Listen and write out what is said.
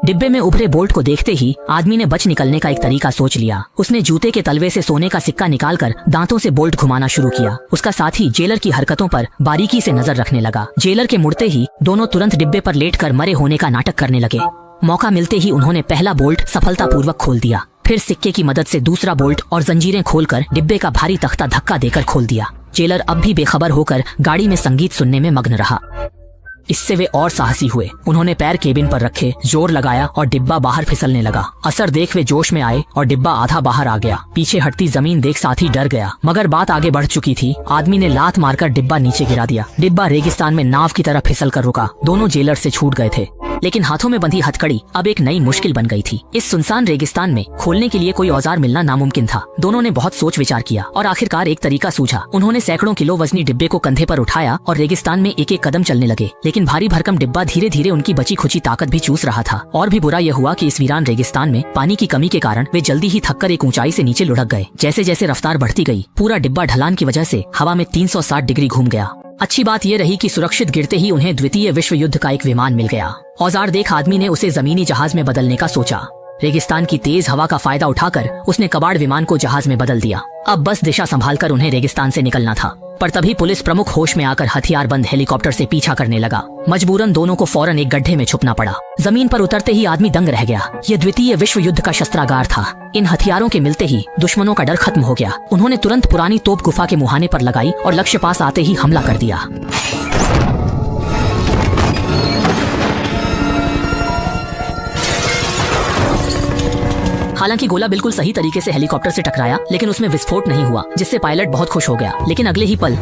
डिब्बे में उभरे बोल्ट को देखते ही आदमी ने बच निकलने का एक तरीका सोच लिया। उसने जूते के तलवे से सोने का सिक्का निकालकर दांतों से बोल्ट घुमाना शुरू किया। उसका साथी जेलर की हरकतों पर बारीकी से नजर रखने लगा। जेलर के मुड़ते ही दोनों तुरंत डिब्बे पर लेटकर मरे होने का नाटक करने लगे। मौका मिलते ही उन्होंने पहला बोल्ट सफलतापूर्वक खोल दिया, फिर सिक्के की मदद से दूसरा बोल्ट और जंजीरें खोलकर डिब्बे का भारी तख्ता धक्का देकर खोल दिया। जेलर अब भी बेखबर होकर गाड़ी में संगीत सुनने में मग्न रहा। इससे वे और साहसी हुए। उन्होंने पैर केबिन पर रखे, जोर लगाया और डिब्बा बाहर फिसलने लगा। असर देख वे जोश में आए और डिब्बा आधा बाहर आ गया। पीछे हटती जमीन देख साथी डर गया, मगर बात आगे बढ़ चुकी थी। आदमी ने लात मारकर डिब्बा नीचे गिरा दिया। डिब्बा रेगिस्तान में नाव की तरह फिसल कर रुका। दोनों जेलर से छूट गए थे, लेकिन हाथों में बंधी हथकड़ी अब एक नई मुश्किल बन गई थी। इस सुनसान रेगिस्तान में खोलने के लिए कोई औजार मिलना नामुमकिन था। दोनों ने बहुत सोच विचार किया और आखिरकार एक तरीका सूझा। उन्होंने सैकड़ों किलो वजनी डिब्बे को कंधे पर उठाया और रेगिस्तान में एक एक कदम चलने लगे। लेकिन भारी भरकम डिब्बा धीरे धीरे उनकी बची खुची ताकत भी चूस रहा था। और भी बुरा यह हुआ कि इस वीरान रेगिस्तान में पानी की कमी के कारण वे जल्दी ही थककर एक ऊंचाई से नीचे लुढ़क गए। जैसे जैसे रफ्तार बढ़ती गई, पूरा डिब्बा ढलान की वजह से हवा में 360 डिग्री घूम गया। अच्छी बात यह रही कि सुरक्षित गिरते ही उन्हें द्वितीय विश्व युद्ध का एक विमान मिल गया। औजार देख आदमी ने उसे जमीनी जहाज में बदलने का सोचा। रेगिस्तान की तेज हवा का फायदा उठाकर उसने कबाड़ विमान को जहाज में बदल दिया। अब बस दिशा संभालकर उन्हें रेगिस्तान से निकलना था। पर तभी पुलिस प्रमुख होश में आकर हथियारबंद हेलीकॉप्टर से पीछा करने लगा। मजबूरन दोनों को फौरन एक गड्ढे में छुपना पड़ा। जमीन पर उतरते ही आदमी दंग रह गया। यह द्वितीय विश्व युद्ध का शस्त्रागार था। इन हथियारों के मिलते ही दुश्मनों का डर खत्म हो गया। उन्होंने तुरंत पुरानी तोप गुफा के मुहाने पर लगाई और लक्ष्य पास आते ही हमला कर दिया। हालांकि गोला बिल्कुल सही तरीके से हेलीकॉप्टर से टकराया, लेकिन उसमें विस्फोट नहीं हुआ, जिससे पायलट बहुत खुश हो गया। लेकिन अगले ही पल